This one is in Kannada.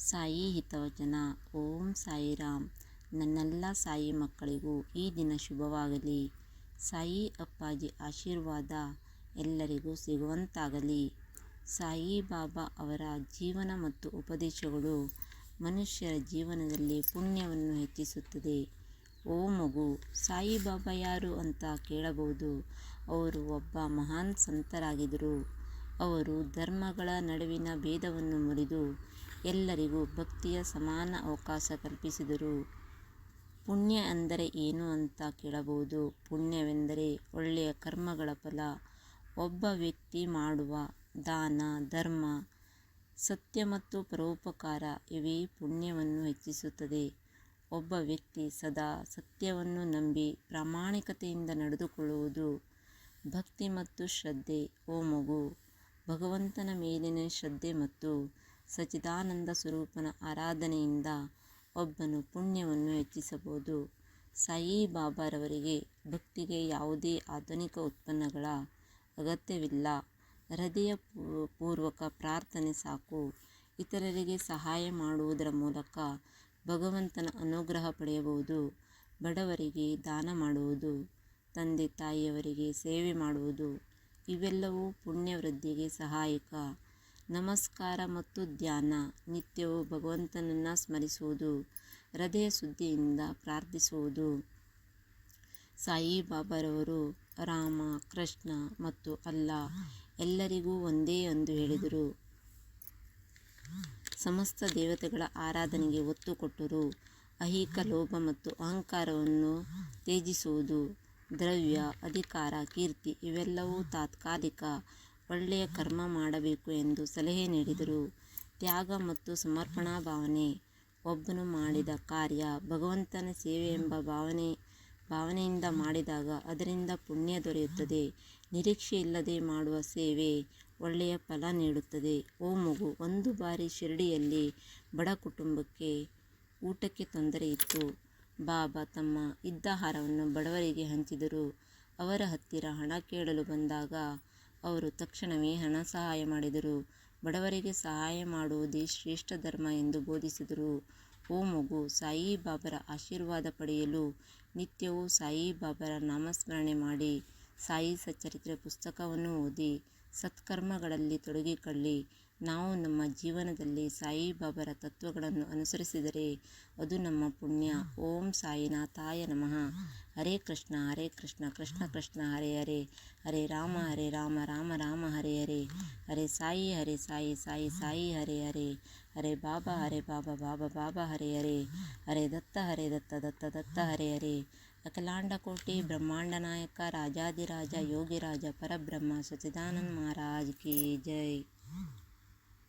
ಸಾಯಿ ಹಿತವಚನ. ಓಂ ಸಾಯಿರಾಮ್. ನನ್ನೆಲ್ಲ ಸಾಯಿ ಮಕ್ಕಳಿಗೂ ಈ ದಿನ ಶುಭವಾಗಲಿ. ಸಾಯಿ ಅಪ್ಪಾಜಿ ಆಶೀರ್ವಾದ ಎಲ್ಲರಿಗೂ ಸಿಗುವಂತಾಗಲಿ. ಸಾಯಿ ಬಾಬಾ ಅವರ ಜೀವನ ಮತ್ತು ಉಪದೇಶಗಳು ಮನುಷ್ಯರ ಜೀವನದಲ್ಲಿ ಪುಣ್ಯವನ್ನು ಹೆಚ್ಚಿಸುತ್ತದೆ. ಓ ಮಗು, ಸಾಯಿ ಬಾಬಾ ಯಾರು ಅಂತ ಕೇಳಬಹುದು. ಅವರು ಒಬ್ಬ ಮಹಾನ್ ಸಂತರಾಗಿದ್ದರು. ಅವರು ಧರ್ಮಗಳ ನಡುವಿನ ಭೇದವನ್ನು ಮುರಿದು ಎಲ್ಲರಿಗೂ ಭಕ್ತಿಯ ಸಮಾನ ಅವಕಾಶ ಕಲ್ಪಿಸಿದರು. ಪುಣ್ಯ ಅಂದರೆ ಏನು ಅಂತ ಕೇಳಬಹುದು. ಪುಣ್ಯವೆಂದರೆ ಒಳ್ಳೆಯ ಕರ್ಮಗಳ ಫಲ. ಒಬ್ಬ ವ್ಯಕ್ತಿ ಮಾಡುವ ದಾನ, ಧರ್ಮ, ಸತ್ಯ ಮತ್ತು ಪರೋಪಕಾರ ಇವೇ ಪುಣ್ಯವನ್ನು ಹೆಚ್ಚಿಸುತ್ತದೆ. ಒಬ್ಬ ವ್ಯಕ್ತಿ ಸದಾ ಸತ್ಯವನ್ನು ನಂಬಿ ಪ್ರಾಮಾಣಿಕತೆಯಿಂದ ನಡೆದುಕೊಳ್ಳುವುದು. ಭಕ್ತಿ ಮತ್ತು ಶ್ರದ್ಧೆ. ಓ ಮಗು, ಭಗವಂತನ ಮೇಲಿನ ಶ್ರದ್ಧೆ ಮತ್ತು ಸಚ್ಚಿದಾನಂದ ಸ್ವರೂಪನ ಆರಾಧನೆಯಿಂದ ಒಬ್ಬನು ಪುಣ್ಯವನ್ನು ಹೆಚ್ಚಿಸಬಹುದು. ಸಾಯಿ ಬಾಬಾರವರಿಗೆ ಭಕ್ತಿಗೆ ಯಾವುದೇ ಆಧುನಿಕ ಉತ್ಪನ್ನಗಳ ಅಗತ್ಯವಿಲ್ಲ. ಹೃದಯ ಪೂರ್ವಕ ಪ್ರಾರ್ಥನೆ ಸಾಕು. ಇತರರಿಗೆ ಸಹಾಯ ಮಾಡುವುದರ ಮೂಲಕ ಭಗವಂತನ ಅನುಗ್ರಹ ಪಡೆಯಬಹುದು. ಬಡವರಿಗೆ ದಾನ ಮಾಡುವುದು, ತಂದೆ ತಾಯಿಯವರಿಗೆ ಸೇವೆ ಮಾಡುವುದು ಇವೆಲ್ಲವೂ ಪುಣ್ಯ ವೃದ್ಧಿಗೆ ಸಹಾಯಕ. ನಮಸ್ಕಾರ ಮತ್ತು ಧ್ಯಾನ. ನಿತ್ಯವೂ ಭಗವಂತನನ್ನು ಸ್ಮರಿಸುವುದು, ಹೃದಯ ಶುದ್ಧಿಯಿಂದ ಪ್ರಾರ್ಥಿಸುವುದು. ಸಾಯಿ ಬಾಬಾರವರು ರಾಮ, ಕೃಷ್ಣ ಮತ್ತು ಅಲ್ಲಾ ಎಲ್ಲರಿಗೂ ಒಂದೇ ಎಂದು ಹೇಳಿದರು. ಸಮಸ್ತ ದೇವತೆಗಳ ಆರಾಧನೆಗೆ ಒತ್ತು ಕೊಟ್ಟರು. ಐಹಿಕ ಲೋಭ ಮತ್ತು ಅಹಂಕಾರವನ್ನು ತ್ಯಜಿಸುವುದು. ದ್ರವ್ಯ, ಅಧಿಕಾರ, ಕೀರ್ತಿ ಇವೆಲ್ಲವೂ ತಾತ್ಕಾಲಿಕ. ಒಳ್ಳೆಯ ಕರ್ಮ ಮಾಡಬೇಕು ಎಂದು ಸಲಹೆ ನೀಡಿದರು. ತ್ಯಾಗ ಮತ್ತು ಸಮರ್ಪಣಾ ಭಾವನೆ. ಒಬ್ಬನು ಮಾಡಿದ ಕಾರ್ಯ ಭಗವಂತನ ಸೇವೆ ಎಂಬ ಭಾವನೆಯಿಂದ ಮಾಡಿದಾಗ ಅದರಿಂದ ಪುಣ್ಯ ದೊರೆಯುತ್ತದೆ. ನಿರೀಕ್ಷೆಯಿಲ್ಲದೆ ಮಾಡುವ ಸೇವೆ ಒಳ್ಳೆಯ ಫಲ ನೀಡುತ್ತದೆ. ಓ ಮಗು, ಒಂದು ಬಾರಿ ಶಿರಡಿಯಲ್ಲಿ ಬಡ ಕುಟುಂಬಕ್ಕೆ ಊಟಕ್ಕೆ ತೊಂದರೆ ಇತ್ತು. ಬಾಬಾ ತಮ್ಮ ಇದ್ದ ಆಹಾರವನ್ನು ಬಡವರಿಗೆ ಹಂಚಿದರು. ಅವರ ಹತ್ತಿರ ಹಣ ಕೇಳಲು ಬಂದಾಗ ಅವರು ತಕ್ಷಣವೇ ಹಣ ಸಹಾಯ ಮಾಡಿದರು. ಬಡವರಿಗೆ ಸಹಾಯ ಮಾಡುವುದೇ ಶ್ರೇಷ್ಠ ಧರ್ಮ ಎಂದು ಬೋಧಿಸಿದರು. ಓ ಮಗು, ಸಾಯಿ ಬಾಬಾರ ಆಶೀರ್ವಾದ ಪಡೆಯಲು ನಿತ್ಯವೂ ಸಾಯಿ ಬಾಬಾರ ನಾಮಸ್ಮರಣೆ ಮಾಡಿ, ಸಾಯಿ ಸಚ್ಚರಿತ್ರೆ ಪುಸ್ತಕವನ್ನು ಓದಿ, ಸತ್ಕರ್ಮಗಳಲ್ಲಿ ತೊಡಗಿಕೊಳ್ಳಿ. ನಾವು ನಮ್ಮ ಜೀವನದಲ್ಲಿ ಸಾಯಿ ಬಾಬಾರ ತತ್ವಗಳನ್ನು ಅನುಸರಿಸಿದರೆ ಅದು ನಮ್ಮ ಪುಣ್ಯ. ಓಂ ಸಾಯಿನಾಥಾಯ ನಮಃ. ಹರೇ ಕೃಷ್ಣ ಕೃಷ್ಣ ಕೃಷ್ಣ ಹರೇ ಹರೇ, ಹರೇ ರಾಮ ರಾಮ ರಾಮ ಹರೇ ಹರೇ, ಹರೇ ಸಾಯಿ ಸಾಯಿ ಸಾಯಿ ಹರೇ ಹರೇ, ಹರೇ ಬಾಬಾ ಬಾಬಾ ಬಾಬಾ ಹರೇ ಹರೇ, ಹರೇ ದತ್ತ ದತ್ತ ಹರೇ ಹರೇ. ಅಖಿಲಾಂಡ ಕೋಟಿ ಬ್ರಹ್ಮಾಂಡ ನಾಯಕ ರಾಜಾದಿರಾಜ ಯೋಗಿರಾಜ ಪರಬ್ರಹ್ಮ ಸಚ್ಚಿದಾನಂದ ಮಹಾರಾಜ್ ಕಿ ಜೈ.